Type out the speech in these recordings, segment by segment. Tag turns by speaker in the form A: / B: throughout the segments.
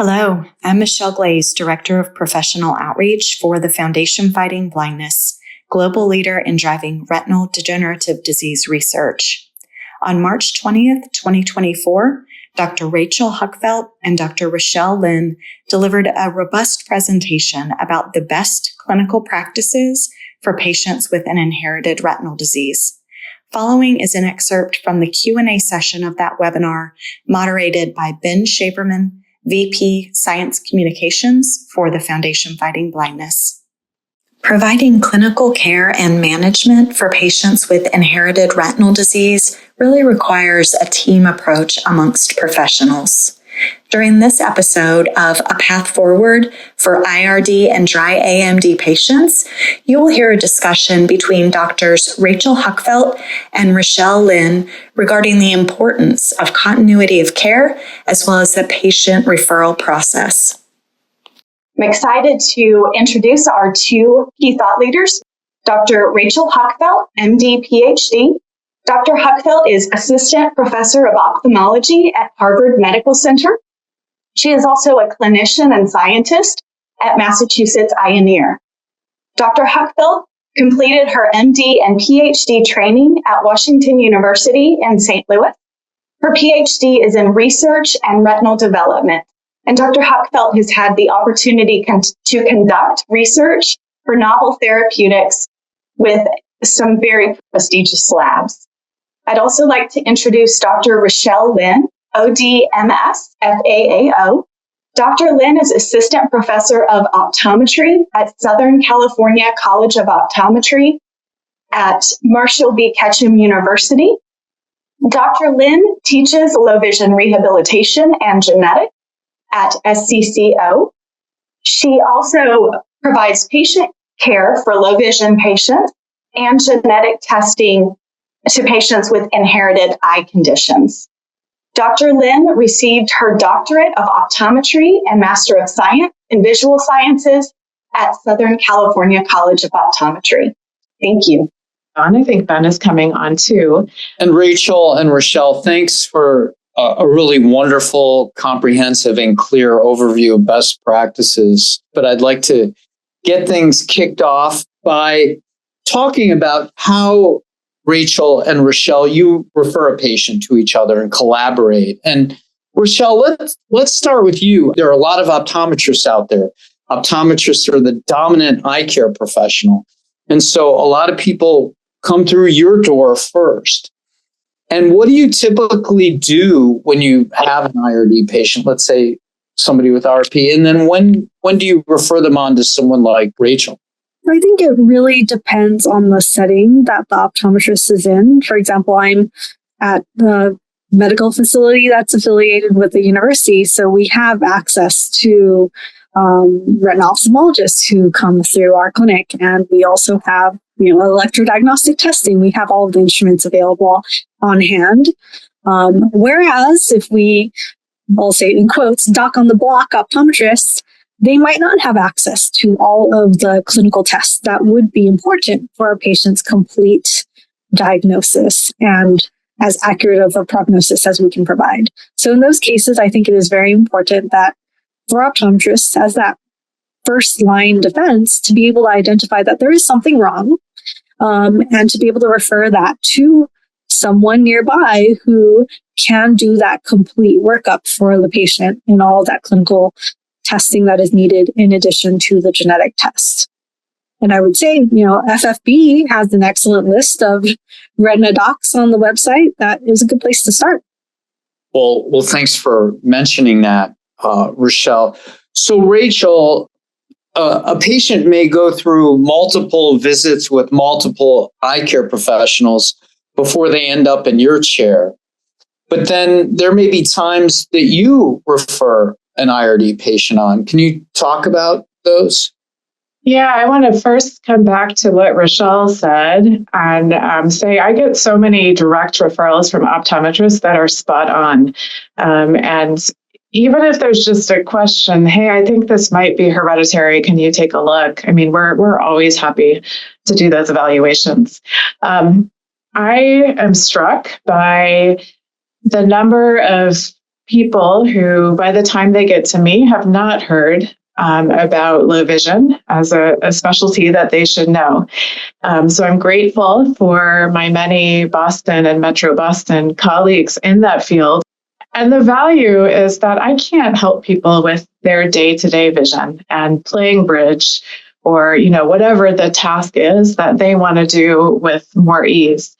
A: Hello, I'm Michelle Glaze, Director of Professional Outreach for the Foundation Fighting Blindness, global leader in driving retinal degenerative disease research. On March 20th, 2024, Dr. Rachel Huckfeldt and Dr. Rochelle Lynn delivered a robust presentation about the best clinical practices for patients with an inherited retinal disease. Following is an excerpt from the Q&A session of that webinar, moderated by Ben Shaberman, VP Science Communications for the Foundation Fighting Blindness. Providing clinical care and management for patients with inherited retinal disease really requires a team approach amongst professionals. During this episode of A Path Forward for IRD and dry AMD patients, you will hear a discussion between Drs. Rachel Huckfeldt and Rochelle Lynn regarding the importance of continuity of care as well as the patient referral process.
B: I'm excited to introduce our two key thought leaders, Dr. Rachel Huckfeldt, MD, PhD. Dr. Huckfeldt is Assistant Professor of Ophthalmology at Harvard Medical Center. She is also a clinician and scientist at Massachusetts Eye and Ear. Dr. Huckfeldt completed her MD and PhD training at Washington University in St. Louis. Her PhD is in research and retinal development. And Dr. Huckfeldt has had the opportunity to conduct research for novel therapeutics with some very prestigious labs. I'd also like to introduce Dr. Rochelle Lynn, ODMS, FAAO. Dr. Lynn is Assistant Professor of Optometry at Southern California College of Optometry at Marshall B. Ketchum University. Dr. Lynn teaches low vision rehabilitation and genetics at SCCO. She also provides patient care for low vision patients and genetic testing to patients with inherited eye conditions. Dr. Lynn received her doctorate of optometry and Master of Science in Visual Sciences at Southern California College of Optometry. Thank you.
C: I think Ben is coming on too.
D: And Rachel and Rochelle, thanks for a really wonderful, comprehensive, and clear overview of best practices. But I'd like to get things kicked off by talking about how Rachel and Rochelle, you refer a patient to each other and collaborate. And Rochelle, let's start with you. There are a lot of optometrists out there. Optometrists are the dominant eye care professional. And so a lot of people come through your door first. And what do you typically do when you have an IRD patient, let's say somebody with RP, and then when do you refer them on to someone like Rachel?
E: I think it really depends on the setting that the optometrist is in. For example, I'm at the medical facility that's affiliated with the university, so we have access to retinal ophthalmologists who come through our clinic, and we also have electrodiagnostic testing. We have all of the instruments available on hand. Whereas if I'll say in quotes, doc on the block optometrists, they might not have access to all of the clinical tests that would be important for a patient's complete diagnosis and as accurate of a prognosis as we can provide. So in those cases, I think it is very important that for optometrists, as that first line defense, to be able to identify that there is something wrong, and to be able to refer that to someone nearby who can do that complete workup for the patient and all that clinical testing that is needed in addition to the genetic test. And I would say, FFB has an excellent list of retina docs on the website. That is a good place to start.
D: Well, thanks for mentioning that, Rochelle. So Rachel, a patient may go through multiple visits with multiple eye care professionals before they end up in your chair. But then there may be times that you refer an IRD patient on. Can you talk about those?
C: Yeah, I want to first come back to what Rochelle said and say I get so many direct referrals from optometrists that are spot on. And even if there's just a question, hey, I think this might be hereditary, can you take a look? I mean, we're always happy to do those evaluations. I am struck by the number of people who, by the time they get to me, have not heard about low vision as a specialty that they should know. So I'm grateful for my many Boston and Metro Boston colleagues in that field. And the value is that I can't help people with their day-to-day vision and playing bridge or, whatever the task is that they want to do with more ease.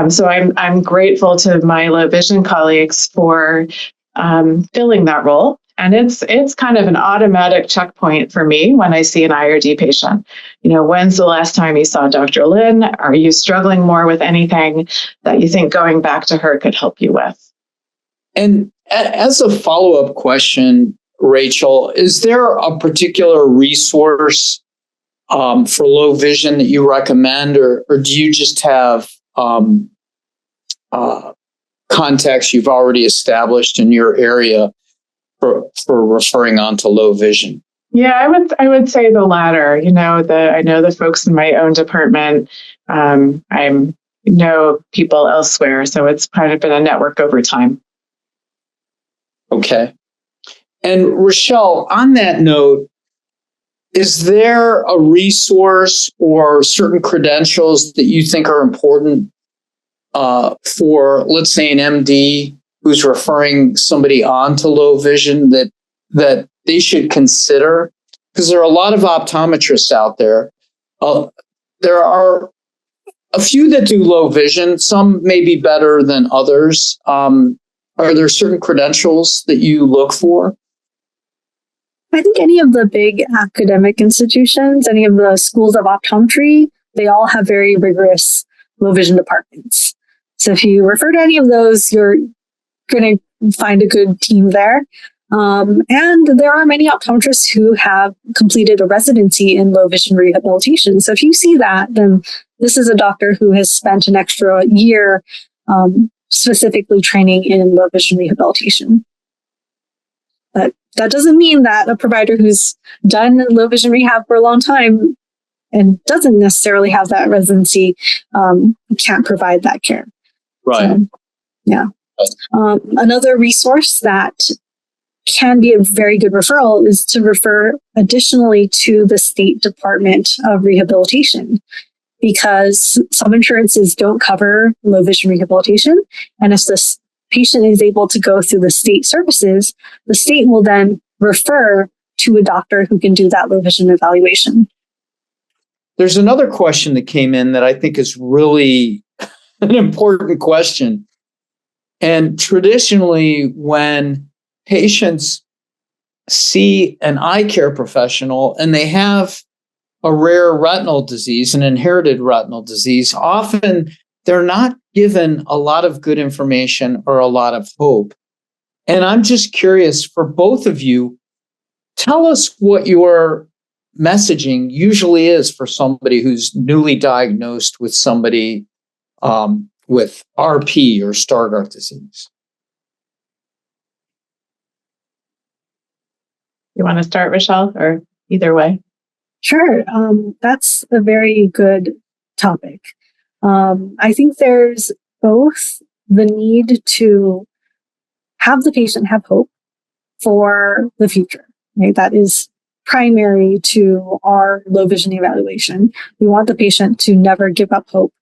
C: So I'm grateful to my low vision colleagues for filling that role. And it's kind of an automatic checkpoint for me when I see an IRD patient. When's the last time you saw Dr. Lin? Are you struggling more with anything that you think going back to her could help you with?
D: And as a follow-up question, Rachel, is there a particular resource for low vision that you recommend, or do you just have contacts you've already established in your area for referring on to low vision?
C: Yeah, I would say the latter. I know the folks in my own department. I know people elsewhere, so it's kind of been a network over time.
D: Okay. And Rochelle, on that note, is there a resource or certain credentials that you think are important for, let's say, an MD who's referring somebody on to low vision that they should consider? Because there are a lot of optometrists out there. There are a few that do low vision. Some may be better than others. Are there certain credentials that you look for?
E: I think any of the big academic institutions, any of the schools of optometry, they all have very rigorous low vision departments. So if you refer to any of those, you're going to find a good team there. And there are many optometrists who have completed a residency in low vision rehabilitation. So if you see that, then this is a doctor who has spent an extra year specifically training in low vision rehabilitation. But that doesn't mean that a provider who's done low vision rehab for a long time and doesn't necessarily have that residency can't provide that care.
D: Right.
E: So, yeah. Another resource that can be a very good referral is to refer additionally to the State Department of Rehabilitation, because some insurances don't cover low vision rehabilitation. And if this patient is able to go through the state services, the state will then refer to a doctor who can do that low vision evaluation.
D: There's another question that came in that I think is really an important question. And traditionally, when patients see an eye care professional and they have a rare retinal disease, an inherited retinal disease, often they're not given a lot of good information or a lot of hope. And I'm just curious, for both of you, tell us what your messaging usually is for somebody who's newly diagnosed with somebody with RP or Stargardt disease.
C: You want to start, Rochelle, or either way?
E: Sure. That's a very good topic. I think there's both the need to have the patient have hope for the future. Right? That is primary to our low vision evaluation. We want the patient to never give up hope.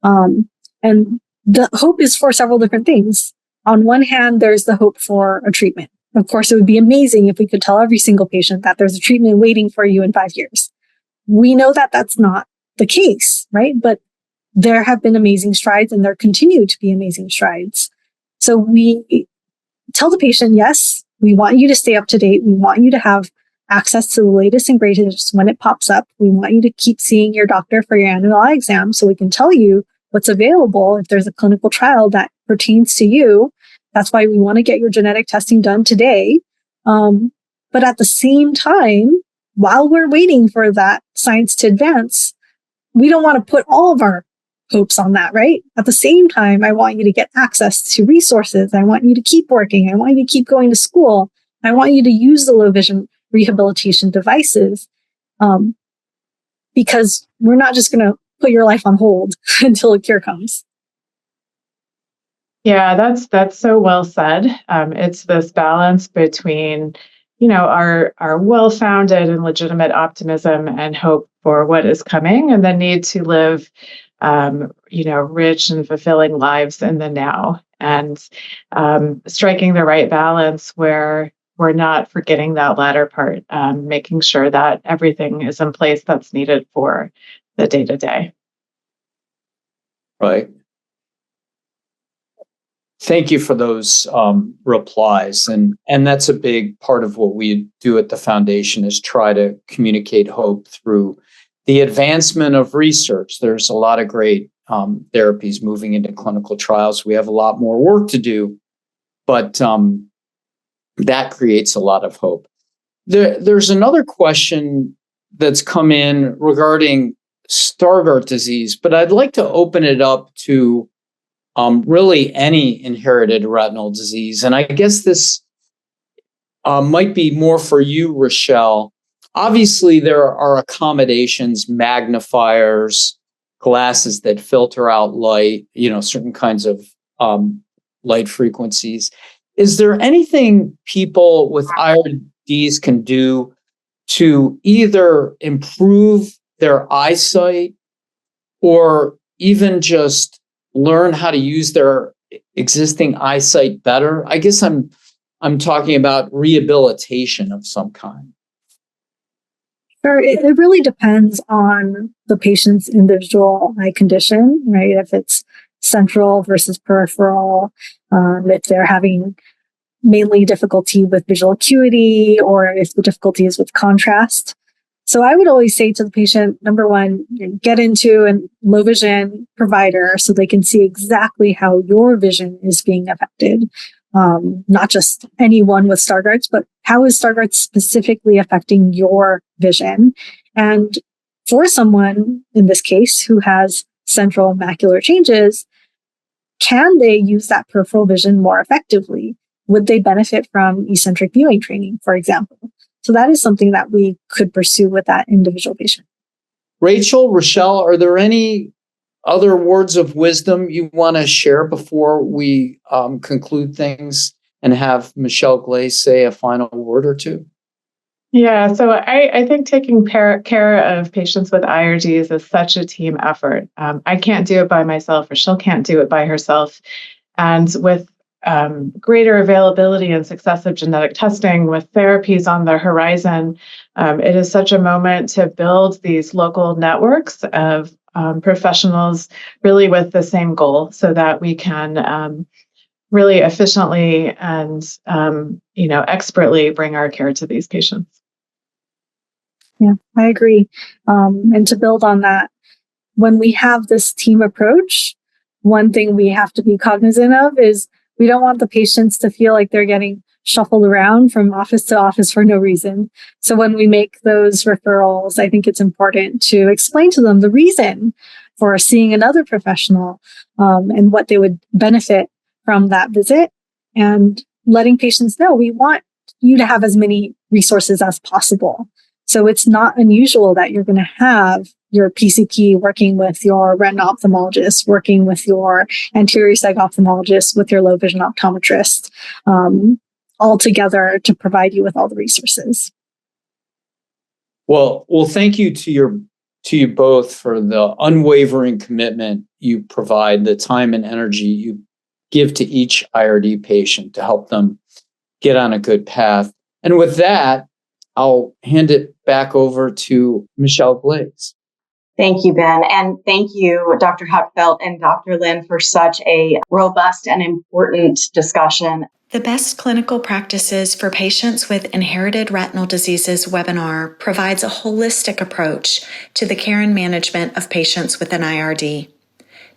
E: And the hope is for several different things. On one hand, there's the hope for a treatment. Of course, it would be amazing if we could tell every single patient that there's a treatment waiting for you in 5 years. We know that that's not the case, right? But there have been amazing strides and there continue to be amazing strides. So we tell the patient, yes, we want you to stay up to date. We want you to have access to the latest and greatest when it pops up. We want you to keep seeing your doctor for your annual eye exam so we can tell you what's available if there's a clinical trial that pertains to you. That's why we want to get your genetic testing done today. But at the same time, while we're waiting for that science to advance, we don't want to put all of our hopes on that, right? At the same time, I want you to get access to resources. I want you to keep working. I want you to keep going to school. I want you to use the low vision rehabilitation devices, because we're not just going to put your life on hold until a cure comes.
C: Yeah, that's so well said. It's this balance between, our well-founded and legitimate optimism and hope for what is coming, and the need to live, rich and fulfilling lives in the now, and striking the right balance where we're not forgetting that latter part, making sure that everything is in place that's needed for the day to day.
D: Right. Thank you for those replies, and that's a big part of what we do at the foundation is try to communicate hope through the advancement of research. There's a lot of great therapies moving into clinical trials. We have a lot more work to do, but that creates a lot of hope. There's another question that's come in regarding Stargardt disease, but I'd like to open it up to really any inherited retinal disease. And I guess this might be more for you, Rochelle. Obviously, there are accommodations, magnifiers, glasses that filter out light, certain kinds of light frequencies. Is there anything people with IRDs can do to either improve their eyesight or even just learn how to use their existing eyesight better? I guess I'm talking about rehabilitation of some kind.
E: Sure. It really depends on the patient's individual eye condition, right? If it's central versus peripheral, if they're having mainly difficulty with visual acuity, or if the difficulty is with contrast. So I would always say to the patient, number one, get into a low vision provider so they can see exactly how your vision is being affected. Not just anyone with Stargardt's, but how is Stargardt's specifically affecting your vision? And for someone, in this case, who has central macular changes, can they use that peripheral vision more effectively? Would they benefit from eccentric viewing training, for example? So that is something that we could pursue with that individual patient.
D: Rachel, Rochelle, are there any other words of wisdom you want to share before we conclude things and have Michelle Glaze say a final word or two?
C: Yeah, so I think taking care of patients with IRDs is such a team effort. I can't do it by myself. Rochelle can't do it by herself. And with greater availability and success of genetic testing, with therapies on the horizon, it is such a moment to build these local networks of professionals really with the same goal so that we can really efficiently and expertly bring our care to these patients.
E: Yeah, I agree. And to build on that, when we have this team approach, one thing we have to be cognizant of is we don't want the patients to feel like they're getting shuffled around from office to office for no reason. So when we make those referrals, I think it's important to explain to them the reason for seeing another professional and what they would benefit from that visit, and letting patients know we want you to have as many resources as possible. So it's not unusual that you're going to have your PCP working with your retina ophthalmologist, working with your anterior seg ophthalmologist, with your low vision optometrist, all together to provide you with all the resources.
D: Well, thank you to you both for the unwavering commitment you provide, the time and energy you give to each IRD patient to help them get on a good path. And with that, I'll hand it back over to Michelle Glaze.
B: Thank you, Ben. And thank you, Dr. Huckfeldt and Dr. Lin, for such a robust and important discussion.
A: The Best Clinical Practices for Patients with Inherited Retinal Diseases webinar provides a holistic approach to the care and management of patients with an IRD.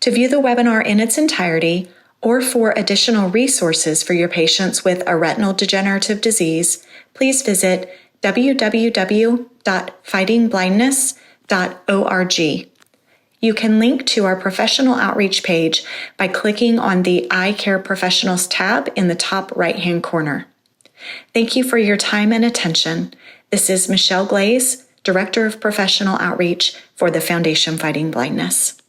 A: To view the webinar in its entirety, or for additional resources for your patients with a retinal degenerative disease, please visit www.fightingblindness.org. You can link to our professional outreach page by clicking on the Eye Care Professionals tab in the top right-hand corner. Thank you for your time and attention. This is Michelle Glaze, Director of Professional Outreach for the Foundation Fighting Blindness.